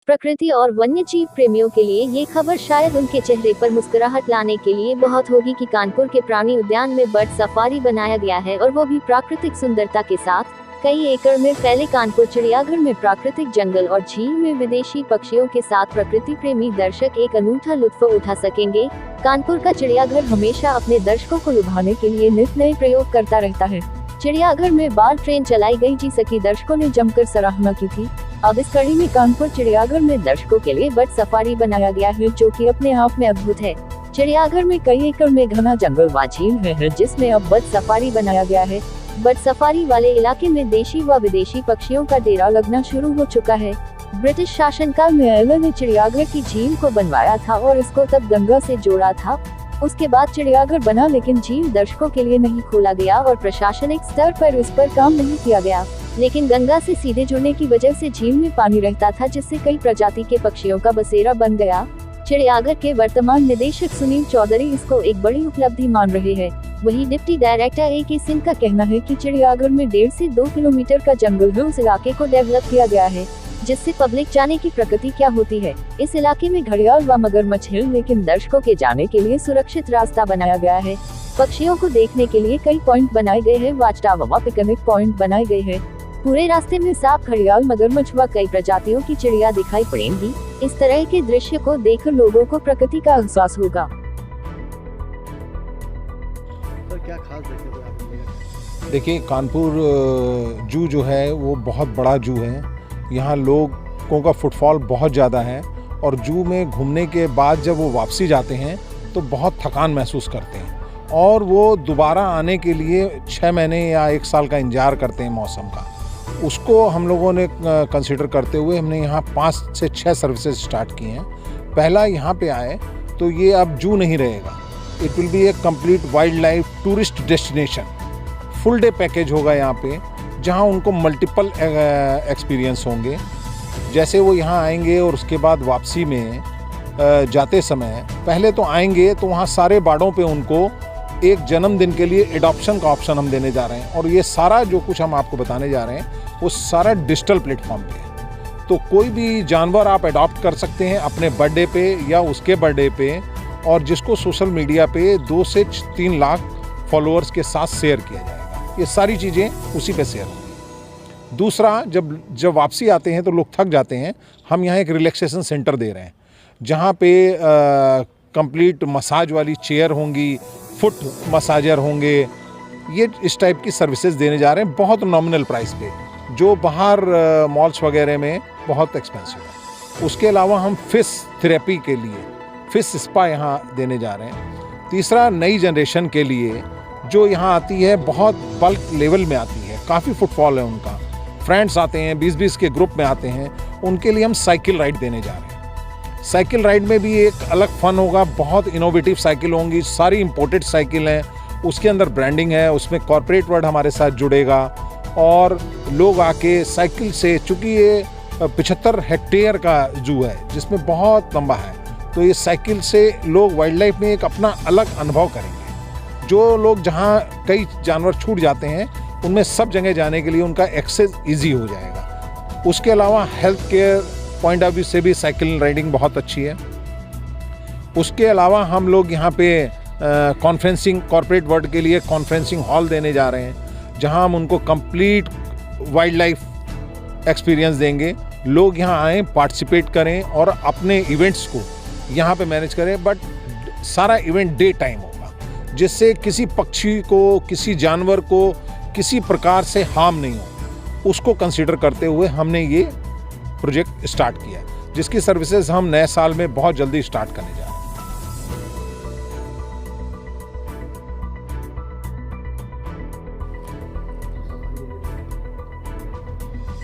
प्रकृति और वन्यजीव प्रेमियों के लिए ये खबर शायद उनके चेहरे पर मुस्कुराहट लाने के लिए बहुत होगी कि कानपुर के प्राणी उद्यान में बर्ड सफारी बनाया गया है, और वो भी प्राकृतिक सुंदरता के साथ। कई एकड़ में फैले कानपुर चिड़ियाघर में प्राकृतिक जंगल और झील में विदेशी पक्षियों के साथ प्रकृति प्रेमी दर्शक एक अनूठा लुत्फ उठा सकेंगे। कानपुर का चिड़ियाघर हमेशा अपने दर्शकों को लुभाने के लिए नित नए प्रयोग करता रहता है। चिड़ियाघर में बाल ट्रेन चलाई गई, जिसकी दर्शकों ने जमकर सराहना की थी। अब इस कड़ी में कानपुर चिड़ियाघर में दर्शकों के लिए बर्ड सफारी बनाया गया है, जो कि अपने आप में अद्भुत है। चिड़ियाघर में कई एकड़ में घना जंगल व झील है, जिसमें अब बर्ड सफारी बनाया गया है। बर्ड सफारी वाले इलाके में देशी व विदेशी पक्षियों का डेरा लगना शुरू हो चुका है। ब्रिटिश शासनकाल में आयरलैंड ने चिड़ियाघर की झील को बनवाया था और इसको तब गंगा से जोड़ा था। उसके बाद चिड़ियाघर बना, लेकिन झील दर्शकों के लिए नहीं खोला गया और प्रशासनिक स्तर पर इस पर काम नहीं किया गया। लेकिन गंगा से सीधे जुड़ने की वजह से झील में पानी रहता था, जिससे कई प्रजाति के पक्षियों का बसेरा बन गया। चिड़ियाघर के वर्तमान निदेशक सुनील चौधरी इसको एक बड़ी उपलब्धि मान रहे हैं। वहीं डिप्टी डायरेक्टर A.K. सिंह का कहना है कि चिड़ियाघर में 1.5 से 2 किलोमीटर का जंगल है, उस इलाके को डेवलप किया गया है, जिससे पब्लिक जाने की प्रकृति क्या होती है। इस इलाके में घड़ियाल व मगरमच्छ है, लेकिन दर्शकों के जाने के लिए सुरक्षित रास्ता बनाया गया है। पक्षियों को देखने के लिए कई पॉइंट बनाए गए हैं, वॉच टावर व पिकनिक पॉइंट बनाए गए हैं। पूरे रास्ते में सांप, घड़ियाल, मगरमच्छ व कई प्रजातियों की चिड़िया दिखाई पड़ेंगी। इस तरह के दृश्य को देखकर लोगों को प्रकृति का एहसास होगा। क्या खास देखेंगे? देखिए, कानपुर जू जो है वो बहुत बड़ा जू है। यहाँ लोगों का फुटफॉल बहुत ज़्यादा है, और जू में घूमने के बाद जब वो वापसी जाते हैं तो बहुत थकान महसूस करते हैं, और वो दोबारा आने के लिए 6 महीने या 1 साल का इंतजार करते हैं मौसम का। उसको हम लोगों ने कंसिडर करते हुए हमने यहाँ 5 से 6 सर्विसेज स्टार्ट किए हैं। पहला, यहाँ पे आए तो ये अब जू नहीं रहेगा, it will be A complete wild life tourist destination. Full day package होगा यहाँ पे, जहाँ उनको मल्टीपल एक्सपीरियंस होंगे। जैसे वो यहाँ आएंगे और उसके बाद वापसी में जाते समय पहले तो आएंगे तो वहाँ सारे बाड़ों पे उनको एक जन्मदिन के लिए एडॉप्शन का ऑप्शन हम देने जा रहे हैं, और ये सारा जो कुछ हम आपको बताने जा रहे हैं वो सारा डिजिटल प्लेटफॉर्म पे है। तो कोई भी जानवर आप अडॉप्ट कर सकते हैं अपने बर्थडे पे या उसके बर्थडे पे, और जिसको सोशल मीडिया पे 2 से 3 लाख फॉलोअर्स के साथ शेयर किया जाएगा। ये सारी चीज़ें उसी पे शेयर होंगी। दूसरा, जब वापसी आते हैं तो लोग थक जाते हैं, हम यहाँ एक रिलैक्सेशन सेंटर दे रहे हैं, जहाँ पे कंप्लीट मसाज वाली चेयर होंगी, फुट मसाजर होंगे। ये इस टाइप की सर्विसेज देने जा रहे हैं बहुत नॉमिनल प्राइस पे, जो बाहर मॉल्स वगैरह में बहुत एक्सपेंसिव है। उसके अलावा हम फिश थेरेपी के लिए फिश स्पा यहाँ देने जा रहे हैं। तीसरा, नई जनरेशन के लिए जो यहाँ आती है, बहुत बल्क लेवल में आती है, काफ़ी फुटफॉल है उनका, फ्रेंड्स आते हैं, 20-20 के ग्रुप में आते हैं, उनके लिए हम साइकिल राइड देने जा रहे हैं। साइकिल राइड में भी एक अलग फन होगा, बहुत इनोवेटिव साइकिल होंगी, सारी इंपोर्टेड साइकिल हैं, उसके अंदर ब्रांडिंग है, उसमें कॉर्पोरेट वर्ल्ड हमारे साथ जुड़ेगा, और लोग आके साइकिल से, चूँकि ये 75 हेक्टेयर का जू है जिसमें बहुत लंबा है, तो ये साइकिल से लोग वाइल्ड लाइफ में एक अपना अलग अनुभव करेंगे। जो लोग जहाँ कई जानवर छूट जाते हैं, उनमें सब जगह जाने के लिए उनका एक्सेस ईजी हो जाएगा। उसके अलावा health care point of view से भी साइकिल राइडिंग बहुत अच्छी है। उसके अलावा हम लोग यहाँ पे कॉन्फ्रेंसिंग, कॉर्पोरेट वर्ल्ड के लिए कॉन्फ्रेंसिंग हॉल देने जा रहे हैं, जहाँ हम उनको कंप्लीट वाइल्ड लाइफ एक्सपीरियंस देंगे। लोग यहाँ आएँ, पार्टिसिपेट करें और अपने इवेंट्स को यहाँ पे मैनेज करें, बट सारा इवेंट डे टाइम होगा, जिससे किसी पक्षी को, किसी जानवर को किसी प्रकार से हार्म नहीं हो। उसको कंसीडर करते हुए हमने ये प्रोजेक्ट स्टार्ट किया, जिसकी सर्विसेज हम नए साल में बहुत जल्दी स्टार्ट करने जा रहे हैं।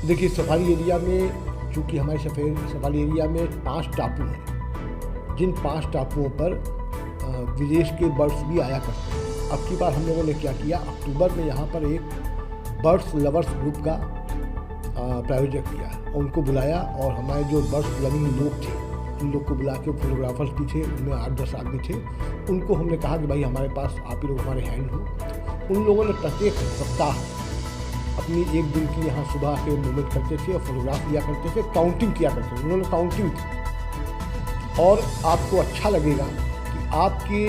देखिए, सफारी एरिया में, चूँकि हमारे सफारी एरिया में 5 टापू हैं, जिन 5 टापुओं पर विदेश के बर्ड्स भी आया करते हैं। अब की बार हम लोगों ने क्या किया, अक्टूबर में यहाँ पर एक बर्ड्स लवर्स ग्रुप का प्रायोजक किया, और उनको बुलाया, और हमारे जो बर्ड्स लविंग लोग थे उन लोग को बुला के, फोटोग्राफर्स भी थे, उनमें 8-10 आदमी थे, उनको हमने कहा कि भाई हमारे पास आप ही लोग हमारे हैंड हो। उन लोगों ने प्रत्येक सप्ताह अपनी एक दिन की यहाँ सुबह के मूवमेंट करते थे और फोटोग्राफ लिया करते थे, काउंटिंग किया करते थे। उन्होंने काउंटिंग की और आपको अच्छा लगेगा कि आपके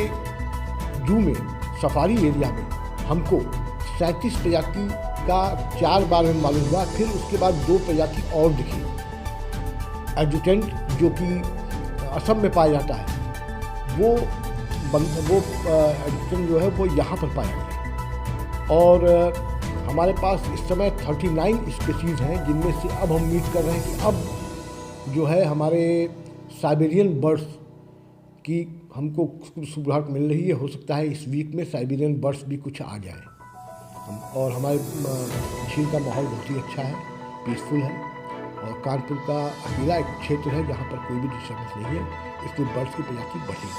जू में, सफारी एरिया में हमको 37 प्रजाति का 4 बार में मालूम हुआ। फिर उसके बाद 2 प्रजाति और दिखी। एडजुटेंट जो कि असम में पाया जाता है, वो एडजुटेंट जो है वो यहाँ पर पाया गया। और हमारे पास इस समय 39 स्पीसीज़ हैं, जिनमें से अब हम उम्मीद कर रहे हैं कि अब जो है हमारे साइबेरियन बर्ड्स की हमको सुबराहट मिल रही है। हो सकता है इस वीक में साइबेरियन बर्ड्स भी कुछ आ जाए। और हमारे झील का माहौल बहुत ही अच्छा है, पीसफुल है और कानपुर का अकेला एक क्षेत्र है जहाँ पर कोई भी डिस्टर्बेंस नहीं है, इसलिए बर्ड्स की प्रजाति बढ़ी।